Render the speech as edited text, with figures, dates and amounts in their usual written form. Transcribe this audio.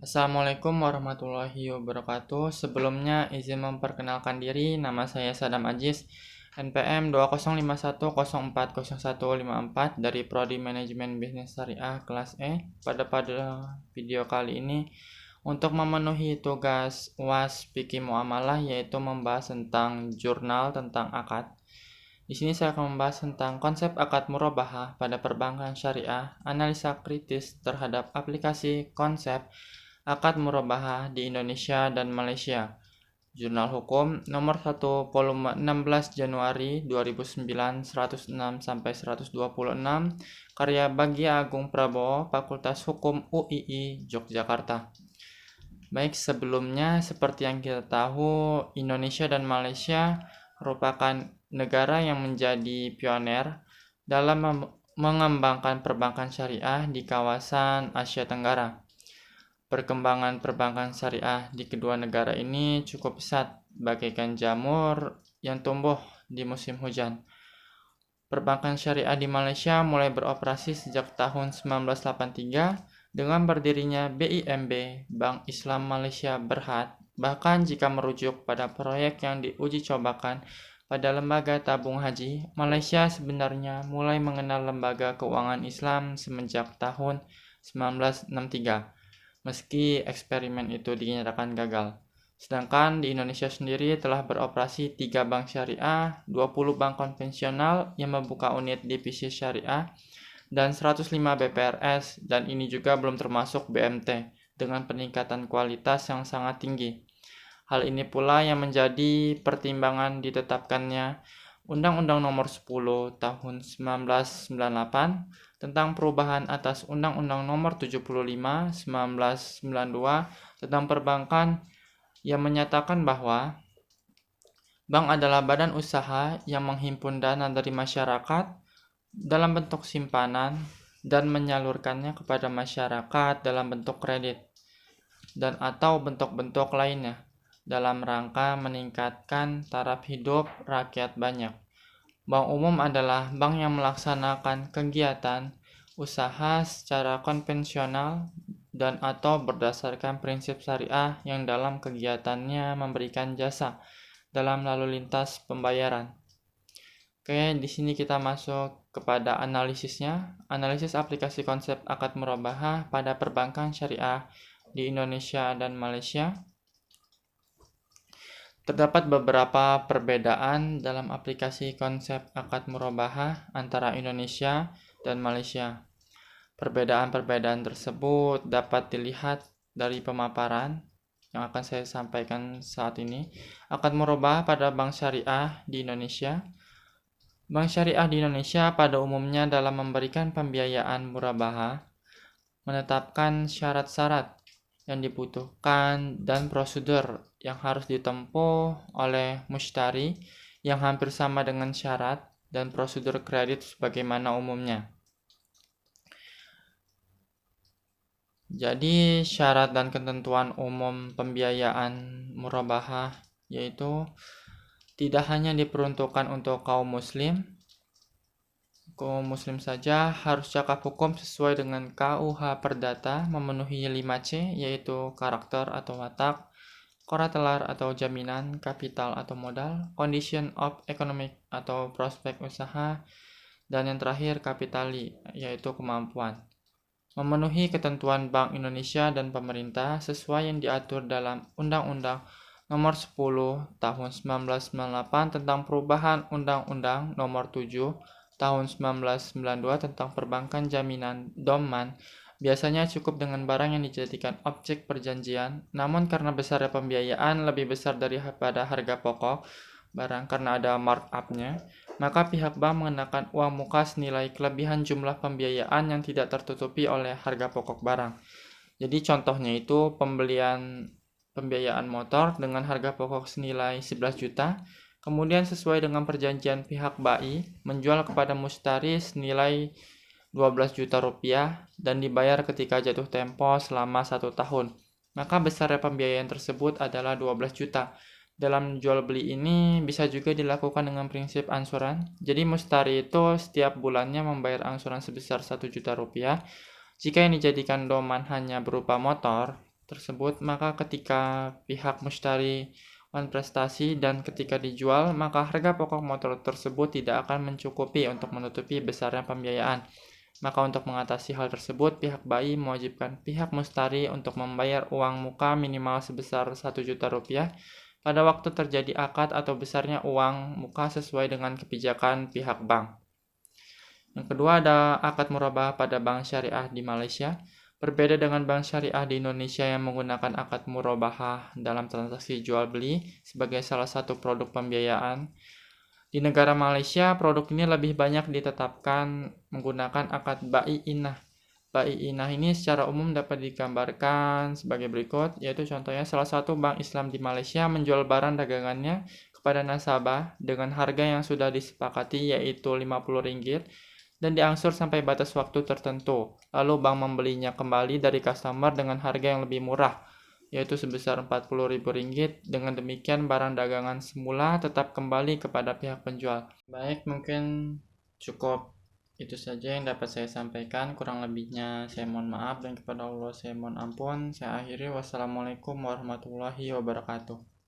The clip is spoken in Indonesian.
Assalamualaikum warahmatullahi wabarakatuh. Sebelumnya izin memperkenalkan diri, nama saya Sadam Ajis, NPM 20510404154 dari Prodi Manajemen Bisnis Syariah kelas E. Pada video kali ini untuk memenuhi tugas UAS Fikih Muamalah, yaitu membahas tentang jurnal tentang akad. Di sini saya akan membahas tentang konsep akad murabahah pada perbankan syariah, analisa kritis terhadap aplikasi konsep akad murabahah di Indonesia dan Malaysia. Jurnal Hukum nomor 1 volume 16 Januari 2009 106 sampai 126 karya Bagja Agung Prabowo, Fakultas Hukum UII Yogyakarta. Baik, sebelumnya seperti yang kita tahu, Indonesia dan Malaysia merupakan negara yang menjadi pioner dalam mengembangkan perbankan syariah di kawasan Asia Tenggara. Perkembangan perbankan syariah di kedua negara ini cukup pesat, bagaikan jamur yang tumbuh di musim hujan. Perbankan syariah di Malaysia mulai beroperasi sejak tahun 1983 dengan berdirinya BIMB, Bank Islam Malaysia Berhad. Bahkan jika merujuk pada proyek yang diuji cobakan pada lembaga tabung haji, Malaysia sebenarnya mulai mengenal lembaga keuangan Islam semenjak tahun 1963. Meski eksperimen itu dinyatakan gagal. Sedangkan di Indonesia sendiri telah beroperasi 3 bank syariah, 20 bank konvensional yang membuka unit divisi syariah, dan 105 BPRS, dan ini juga belum termasuk BMT, dengan peningkatan kualitas yang sangat tinggi. Hal ini pula yang menjadi pertimbangan ditetapkannya Undang-Undang Nomor 10 Tahun 1998 tentang perubahan atas Undang-Undang Nomor 75 1992 tentang perbankan yang menyatakan bahwa bank adalah badan usaha yang menghimpun dana dari masyarakat dalam bentuk simpanan dan menyalurkannya kepada masyarakat dalam bentuk kredit dan atau bentuk-bentuk lainnya dalam rangka meningkatkan taraf hidup rakyat banyak. Bank umum adalah bank yang melaksanakan kegiatan usaha secara konvensional dan atau berdasarkan prinsip syariah yang dalam kegiatannya memberikan jasa dalam lalu lintas pembayaran. Oke, di sini kita masuk kepada analisisnya. Analisis aplikasi konsep akad murabahah pada perbankan syariah di Indonesia dan Malaysia. Terdapat beberapa perbedaan dalam aplikasi konsep akad murabahah antara Indonesia dan Malaysia. Perbedaan-perbedaan tersebut dapat dilihat dari pemaparan yang akan saya sampaikan saat ini. Akad murabahah pada bank syariah di Indonesia. Bank syariah di Indonesia pada umumnya dalam memberikan pembiayaan murabahah menetapkan syarat-syarat yang dibutuhkan dan prosedur yang harus ditempuh oleh mushtari yang hampir sama dengan syarat dan prosedur kredit sebagaimana umumnya. Jadi syarat dan ketentuan umum pembiayaan murabahah yaitu tidak hanya diperuntukkan untuk kaum muslim saja harus cakap hukum sesuai dengan KUH Perdata, memenuhi 5C yaitu karakter atau watak, koratelar atau jaminan, kapital atau modal, condition of economic atau prospek usaha, dan yang terakhir kapitali yaitu kemampuan. Memenuhi ketentuan Bank Indonesia dan pemerintah sesuai yang diatur dalam Undang-Undang Nomor 10 Tahun 1998 tentang perubahan Undang-Undang Nomor 7 Tahun 1992 tentang perbankan jaminan Doman. Biasanya cukup dengan barang yang dijadikan objek perjanjian, namun karena besarnya pembiayaan lebih besar daripada harga pokok barang karena ada markup-nya, maka pihak bank mengenakan uang muka senilai kelebihan jumlah pembiayaan yang tidak tertutupi oleh harga pokok barang. Jadi contohnya itu pembiayaan motor dengan harga pokok senilai 11 juta, kemudian sesuai dengan perjanjian pihak BAI menjual kepada mushtari senilai 12 juta rupiah dan dibayar ketika jatuh tempo selama 1 tahun. Maka besarnya pembiayaan tersebut adalah 12 juta. Dalam jual beli ini bisa juga dilakukan dengan prinsip angsuran. Jadi mushtari itu setiap bulannya membayar angsuran sebesar 1 juta rupiah. Jika yang dijadikan doman hanya berupa motor, tersebut, maka ketika pihak mustari prestasi dan ketika dijual, maka harga pokok motor tersebut tidak akan mencukupi untuk menutupi besarnya pembiayaan. Maka untuk mengatasi hal tersebut, pihak BAI mewajibkan pihak mustari untuk membayar uang muka minimal sebesar 1 juta rupiah pada waktu terjadi akad atau besarnya uang muka sesuai dengan kebijakan pihak bank. Yang kedua ada akad murabah pada bank syariah di Malaysia. Berbeda dengan bank syariah di Indonesia yang menggunakan akad murabahah dalam transaksi jual beli sebagai salah satu produk pembiayaan, di negara Malaysia, produk ini lebih banyak ditetapkan menggunakan akad bai-inah. Bai-inah ini secara umum dapat digambarkan sebagai berikut, yaitu contohnya salah satu bank Islam di Malaysia menjual barang dagangannya kepada nasabah dengan harga yang sudah disepakati yaitu RM50 dan diangsur sampai batas waktu tertentu. Lalu bank membelinya kembali dari customer dengan harga yang lebih murah, yaitu sebesar RM40.000. Dengan demikian barang dagangan semula tetap kembali kepada pihak penjual. Baik, mungkin cukup itu saja yang dapat saya sampaikan. Kurang lebihnya saya mohon maaf dan kepada Allah saya mohon ampun. Saya akhiri. Wassalamualaikum warahmatullahi wabarakatuh.